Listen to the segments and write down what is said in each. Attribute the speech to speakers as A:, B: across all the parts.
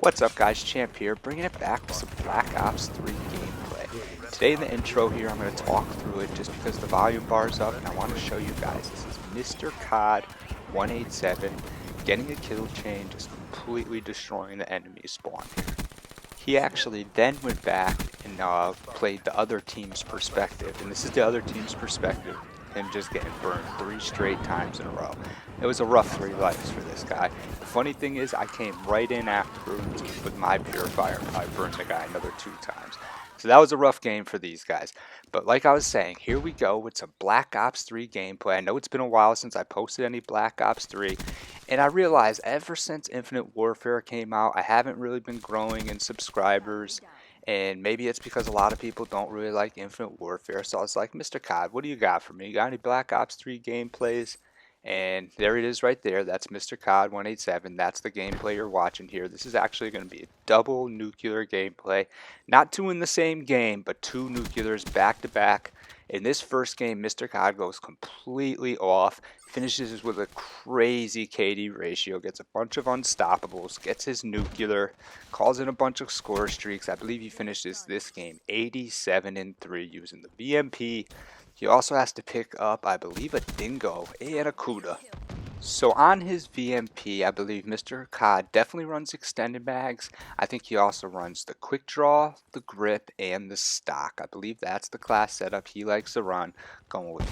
A: What's up guys, Champ here, bringing it back with some Black Ops 3 gameplay. Today in the intro here I'm going to talk through it just because the volume bar's up and I want to show you guys. This is Mr. Cod 187 getting a kill chain, just completely destroying the enemy spawn here. He actually then went back and played the other team's perspective, and this is the other team's perspective, him just getting burned 3 straight times in a row. It was a rough 3 lives for this guy. The funny thing is I came right in afterwards with my purifier and I burned the guy another 2 times. So that was a rough game for these guys. But like I was saying, here we go with some Black Ops 3 gameplay. I know it's been a while since I posted any Black Ops 3. And I realized ever since Infinite Warfare came out, I haven't really been growing in subscribers. And maybe it's because a lot of people don't really like Infinite Warfare. So I was like, Mr. Cod, what do you got for me? You got any Black Ops 3 gameplays? And there it is right there. That's Mr. Cod 187. That's the gameplay you're watching here. This is actually going to be a double nuclear gameplay. Not 2 in the same game, but 2 nuclears back to back. In this first game, Mr. Cod goes completely off, finishes with a crazy KD ratio, gets a bunch of unstoppables, gets his nuclear, calls in a bunch of score streaks. I believe he finishes this game 87-3 using the VMP. He also has to pick up, I believe, a dingo and a Cuda. So on his VMP, I believe Mr. Cod definitely runs extended mags. I think he also runs the quick draw, the grip, and the stock. I believe that's the class setup he likes to run, going with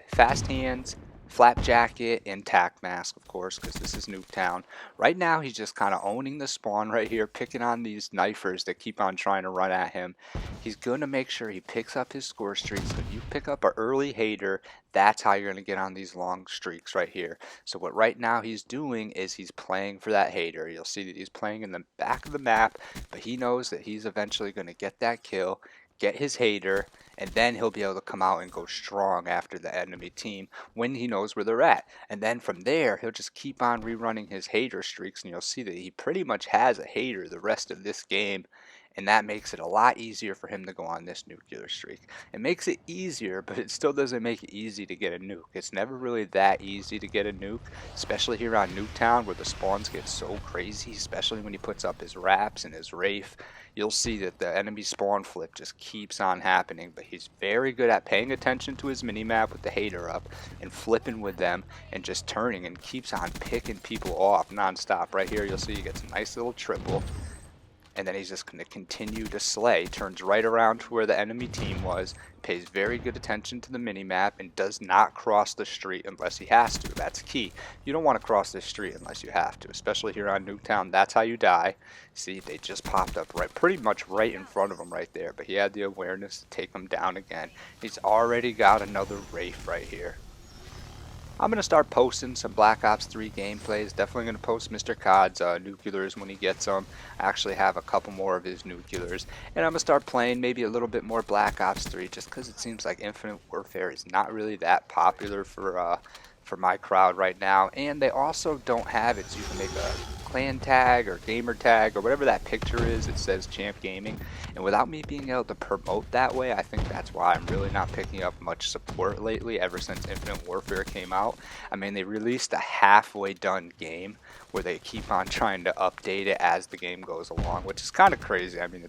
A: fast hands, flak jacket, and tac mask, of course, because this is Nuketown. Right now, he's just kind of owning the spawn right here, picking on these knifers that keep on trying to run at him. He's going to make sure he picks up his score streaks. If you pick up an early hater, that's how you're going to get on these long streaks right here. So what right now he's doing is he's playing for that hater. You'll see that he's playing in the back of the map, but he knows that he's eventually going to get that kill, get his hater, and then he'll be able to come out and go strong after the enemy team when he knows where they're at. And then from there, he'll just keep on rerunning his hater streaks, and you'll see that he pretty much has a hater the rest of this game. And that makes it a lot easier for him to go on this nuclear streak. It makes it easier, but it still doesn't make it easy to get a nuke. It's never really that easy to get a nuke, especially here on Nuketown where the spawns get so crazy, especially when he puts up his wraps and his Wraith. You'll see that the enemy spawn flip just keeps on happening, but he's very good at paying attention to his minimap with the hater up and flipping with them and just turning and keeps on picking people off non-stop. Right here you'll see he gets a nice little triple. And then he's just going to continue to slay, turns right around to where the enemy team was, pays very good attention to the minimap, and does not cross the street unless he has to. That's key. You don't want to cross this street unless you have to, especially here on Nuketown. That's how you die. See, they just popped up pretty much right in front of him right there, but he had the awareness to take them down again. He's already got another Wraith right here. I'm going to start posting some Black Ops 3 gameplays. Definitely going to post Mr. Cod's nuclears when he gets them. I actually have a couple more of his nuclears. And I'm going to start playing maybe a little bit more Black Ops 3 just because it seems like Infinite Warfare is not really that popular for my crowd right now. And they also don't have it, so you can make a clan tag or gamer tag or whatever that picture is. It says Champ Gaming, and without me being able to promote that way, I think that's why I'm really not picking up much support lately ever since Infinite Warfare came out. I mean, they released a halfway done game where they keep on trying to update it as the game goes along, which is kind of crazy. I mean,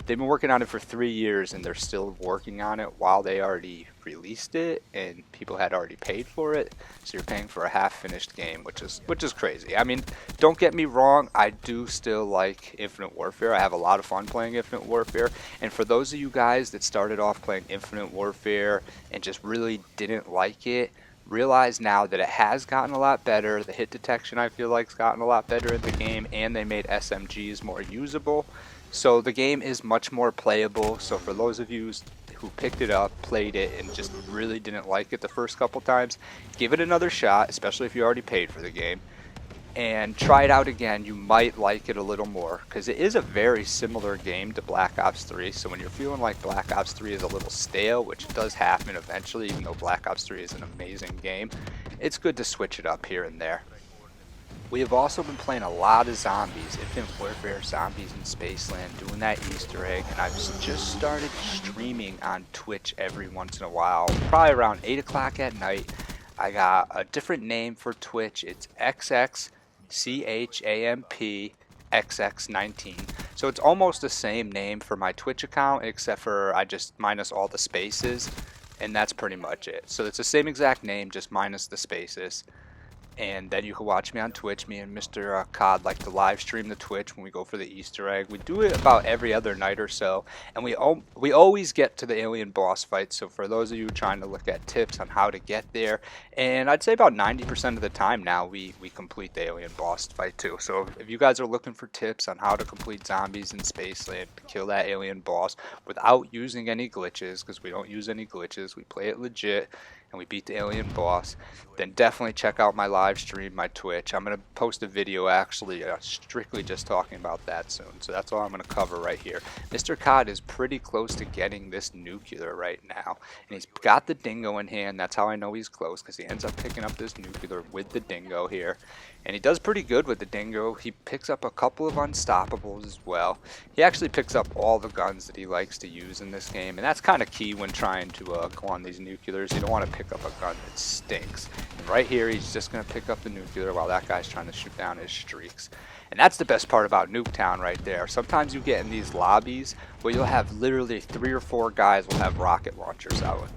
A: they've been working on it for 3 years and they're still working on it while they already released it and people had already paid for it. So you're paying for a half-finished game, which is crazy. I mean, don't get me wrong, I do still like Infinite Warfare. I have a lot of fun playing Infinite Warfare. And for those of you guys that started off playing Infinite Warfare and just really didn't like it, realize now that it has gotten a lot better. The hit detection I feel like has gotten a lot better in the game, and they made SMGs more usable. So the game is much more playable. So for those of you who picked it up, played it, and just really didn't like it the first couple times, give it another shot, especially if you already paid for the game, and try it out again. You might like it a little more because it is a very similar game to Black Ops 3. So when you're feeling like Black Ops 3 is a little stale, which does happen eventually, even though Black Ops 3 is an amazing game, it's good to switch it up here and there. We have also been playing a lot of zombies, Infinite Warfare Zombies in Spaceland, doing that Easter egg, and I've just started streaming on Twitch every once in a while, probably around 8 o'clock at night. I got a different name for Twitch. It's XXCHAMP XX19. So it's almost the same name for my Twitch account, except for I just minus all the spaces, and that's pretty much it. So it's the same exact name, just minus the spaces. And then you can watch me on Twitch. Me and Mr. Cod like to live stream the Twitch when we go for the Easter egg. We do it about every other night or so, and we always get to the alien boss fight. So for those of you trying to look at tips on how to get there, and I'd say about 90% of the time now we complete the alien boss fight too. So if you guys are looking for tips on how to complete zombies in Spaceland, to kill that alien boss without using any glitches, because we don't use any glitches, we play it legit, and we beat the alien boss, then definitely check out my live stream, my Twitch. I'm going to post a video actually strictly just talking about that soon. So that's all I'm going to cover right here. Mr. Cod is pretty close to getting this nuclear right now. And he's got the dingo in hand. That's how I know he's close, because he ends up picking up this nuclear with the dingo here. And he does pretty good with the dingo. He picks up a couple of unstoppables as well. He actually picks up all the guns that he likes to use in this game. And that's kind of key when trying to go on these nuclears. You don't want to pick up a gun that stinks. And right here, he's just going to pick up the nuclear while that guy's trying to shoot down his streaks. And that's the best part about Nuketown right there. Sometimes you get in these lobbies where you'll have literally 3 or 4 guys will have rocket launchers out.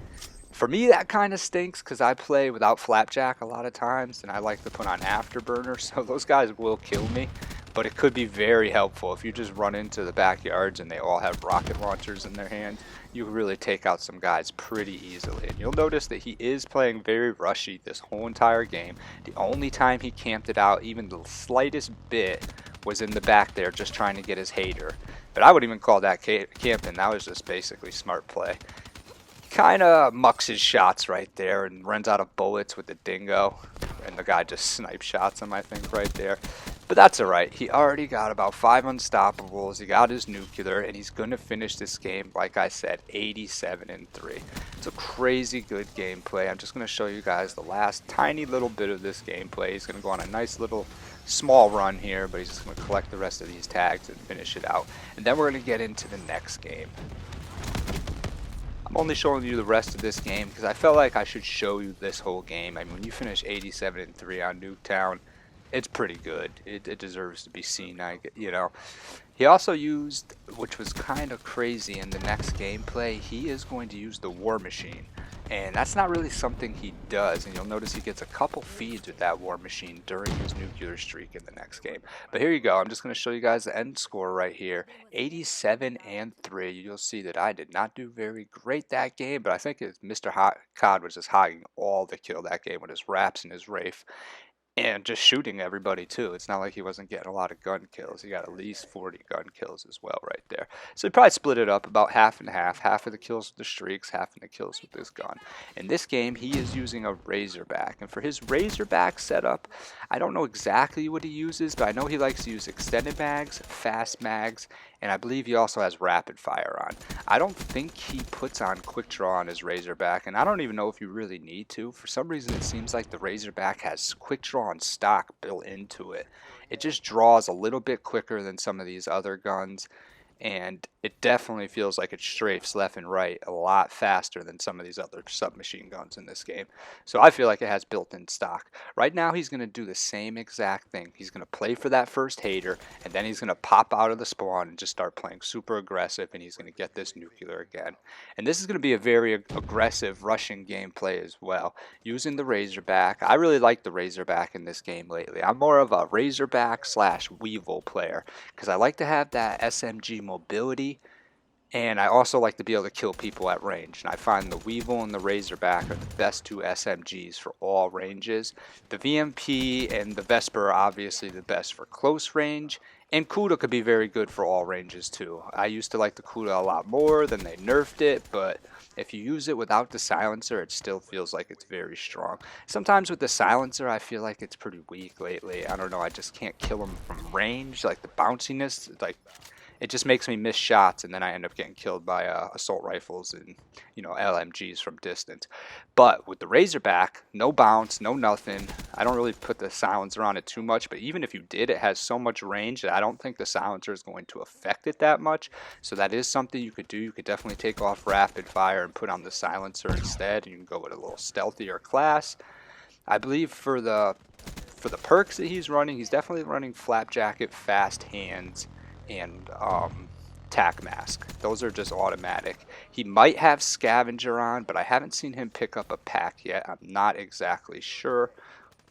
A: For me, that kind of stinks because I play without flapjack a lot of times, and I like to put on afterburner, so those guys will kill me. But it could be very helpful if you just run into the backyards and they all have rocket launchers in their hands. You can really take out some guys pretty easily. And you'll notice that he is playing very rushy this whole entire game. The only time he camped it out even the slightest bit was in the back there just trying to get his hater. But I wouldn't even call that camping. That was just basically smart play. Kind of mucks his shots right there and runs out of bullets with the dingo, and the guy just snipe shots him, I think, right there. But that's alright. He already got about 5 unstoppables. He got his nuclear, and he's going to finish this game, like I said, 87-3. It's a crazy good gameplay. I'm just going to show you guys the last tiny little bit of this gameplay. He's going to go on a nice little small run here, but he's just going to collect the rest of these tags and finish it out. And then we're going to get into the next game. I'm only showing you the rest of this game because I felt like I should show you this whole game. I mean, when you finish 87-3 on Nuketown, it's pretty good. It deserves to be seen, you know. He also used, which was kind of crazy in the next gameplay, he is going to use the war machine. And that's not really something he does, and you'll notice he gets a couple feeds with that war machine during his nuclear streak in the next game. But here you go. I'm just going to show you guys the end score right here. 87-3. You'll see that I did not do very great that game, but I think Mr. Cod was just hogging all the kill that game with his Raps and his Wraith. And just shooting everybody too. It's not like he wasn't getting a lot of gun kills. He got at least 40 gun kills as well right there. So he probably split it up about half and half. Half of the kills with the streaks, half of the kills with this gun. In this game, he is using a Razorback. And for his Razorback setup, I don't know exactly what he uses, but I know he likes to use extended mags, fast mags, and I believe he also has rapid fire on. I don't think he puts on quick draw on his Razorback, and I don't even know if you really need to. For some reason, it seems like the Razorback has quick draw on stock built into it. It just draws a little bit quicker than some of these other guns, and it definitely feels like it strafes left and right a lot faster than some of these other submachine guns in this game. So I feel like it has built-in stock. Right now he's going to do the same exact thing. He's going to play for that first hater, and then he's going to pop out of the spawn and just start playing super aggressive, and he's going to get this nuclear again. And this is going to be a very aggressive rushing gameplay as well, using the Razorback. I really like the Razorback in this game lately. I'm more of a Razorback / Weevil player because I like to have that SMG mobility, and I also like to be able to kill people at range. And I find the Weevil and the Razorback are the best 2 SMGs for all ranges. The VMP and the Vesper are obviously the best for close range, and Kuda could be very good for all ranges too. I used to like the Kuda a lot more, then they nerfed it, but if you use it without the silencer, it still feels like it's very strong. Sometimes with the silencer, I feel like it's pretty weak lately. I don't know, I just can't kill them from range. Like the bounciness, like it just makes me miss shots, and then I end up getting killed by assault rifles and, you know, LMGs from distance. But with the Razorback, no bounce, no nothing. I don't really put the silencer on it too much, but even if you did, it has so much range that I don't think the silencer is going to affect it that much. So that is something you could do. You could definitely take off rapid fire and put on the silencer instead, and you can go with a little stealthier class. I believe for the For the perks that he's running, he's definitely running Flap Jacket, Fast Hands, and Tack Mask. Those are just automatic. He might have Scavenger on, but I haven't seen him pick up a pack yet. I'm not exactly sure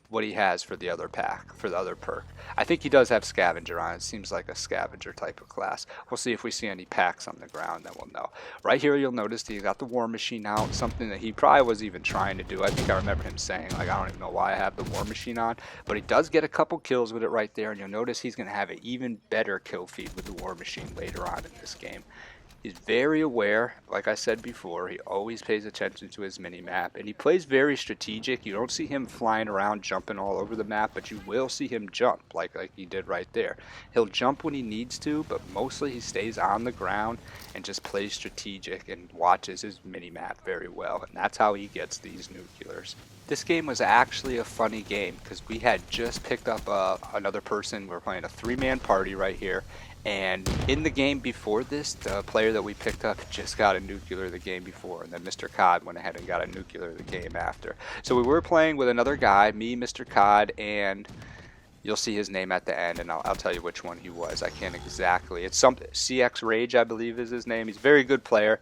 A: what he has for the other pack, for the other perk. I think he does have Scavenger on. It seems like a Scavenger type of class. We'll see if we see any packs on the ground, then we'll know. Right here, you'll notice that he got the War Machine out, something that he probably was even trying to do. I think I remember him saying, like, I don't even know why I have the War Machine on, but he does get a couple kills with it right there, and you'll notice he's going to have an even better kill feed with the War Machine later on in this game. He's very aware, like I said before, he always pays attention to his mini-map, and he plays very strategic. You don't see him flying around, jumping all over the map, but you will see him jump, like he did right there. He'll jump when he needs to, but mostly he stays on the ground and just plays strategic and watches his mini-map very well, and that's how he gets these nuclears. This game was actually a funny game because we had just picked up another person. We're playing a 3-man party right here. And in the game before this, the player that we picked up just got a nuclear the game before, and then Mr. Cod went ahead and got a nuclear the game after. So we were playing with another guy, me, Mr. Cod, and you'll see his name at the end, and I'll tell you which one he was. I can't exactly. It's some CX Rage, I believe, is his name. He's a very good player.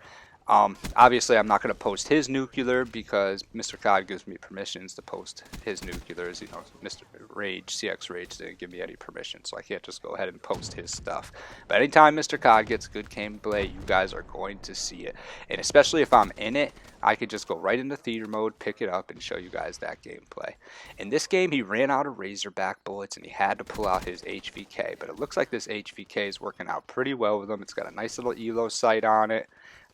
A: Obviously, I'm not going to post his nuclear because Mr. Cod gives me permissions to post his nuclears. You know, Mr. Rage, CX Rage didn't give me any permission, so I can't just go ahead and post his stuff. But anytime Mr. Cod gets good gameplay, you guys are going to see it. And especially if I'm in it, I could just go right into theater mode, pick it up, and show you guys that gameplay. In this game, he ran out of Razorback bullets, and he had to pull out his HVK. But it looks like this HVK is working out pretty well with him. It's got a nice little ELO sight on it.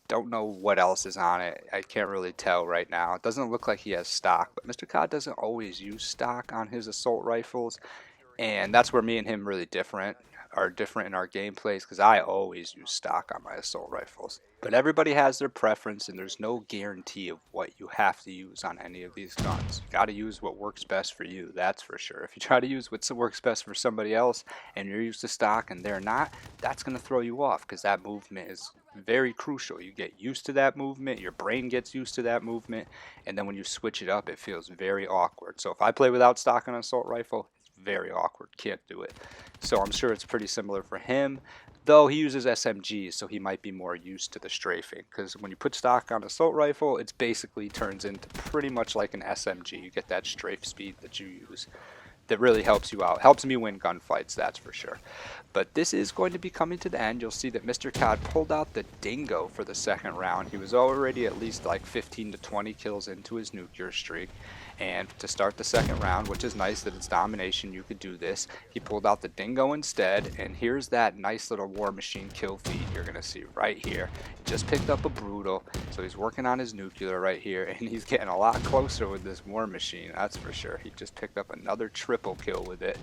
A: Don't know what else is on it. I can't really tell right now. It doesn't look like he has stock, but Mr. Cod doesn't always use stock on his assault rifles, and that's where me and him really are different in our gameplays, because I always use stock on my assault rifles. But everybody has their preference, and there's no guarantee of what you have to use on any of these guns. You got to use what works best for you, that's for sure. If you try to use what works best for somebody else and you're used to stock and they're not, that's going to throw you off, because that movement is very crucial. You get used to that movement, your brain gets used to that movement, and then when you switch it up, it feels very awkward. So if I play without stock on an assault rifle, it's very awkward, can't do it. So I'm sure it's pretty similar for him, though he uses SMGs, so he might be more used to the strafing, because when you put stock on an assault rifle, it basically turns into pretty much like an SMG. You get that strafe speed that you use. That really helps you out. Helps me win gunfights, that's for sure. But this is going to be coming to the end. You'll see that Mr. Cod pulled out the Dingo for the second round. He was already at least like 15 to 20 kills into his nuclear streak. And to start the second round, which is nice that it's domination, you could do this. He pulled out the Dingo instead, and here's that nice little War Machine kill feed you're going to see right here. He just picked up a Brutal, so he's working on his nuclear right here, and he's getting a lot closer with this War Machine, that's for sure. He just picked up another triple kill with it,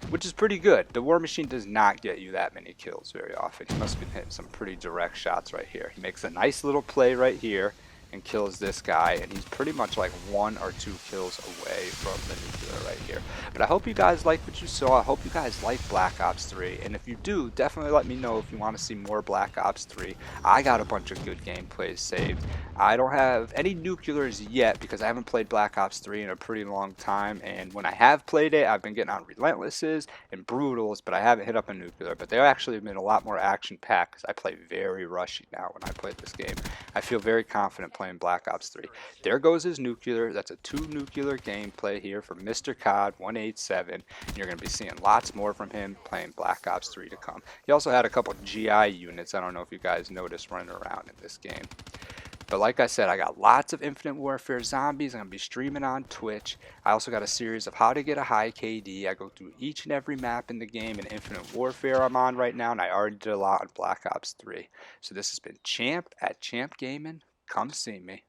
A: which is pretty good. The War Machine does not get you that many kills very often. He must have been hitting some pretty direct shots right here. He makes a nice little play right here and kills this guy, and he's pretty much like 1 or 2 kills away from the nuclear right here. But I hope you guys liked what you saw. I hope you guys like Black Ops 3, and if you do, definitely let me know if you want to see more Black Ops 3. I got a bunch of good gameplays saved. I don't have any nuclears yet because I haven't played Black Ops 3 in a pretty long time, and when I have played it, I've been getting on Relentlesses and Brutals, but I haven't hit up a nuclear. But they actually have been a lot more action-packed because I play very rushy now when I play this game. I feel very confident playing Black Ops 3. There goes his nuclear. That's a 2 nuclear gameplay here from Mr. Cod 187. And you're going to be seeing lots more from him playing Black Ops 3 to come. He also had a couple GI units. I don't know if you guys noticed running around in this game. But like I said, I got lots of Infinite Warfare zombies. I'm going to be streaming on Twitch. I also got a series of how to get a high KD. I go through each and every map in the game in Infinite Warfare I'm on right now, and I already did a lot on Black Ops 3. So this has been Champ at Champ Gaming. Come see me.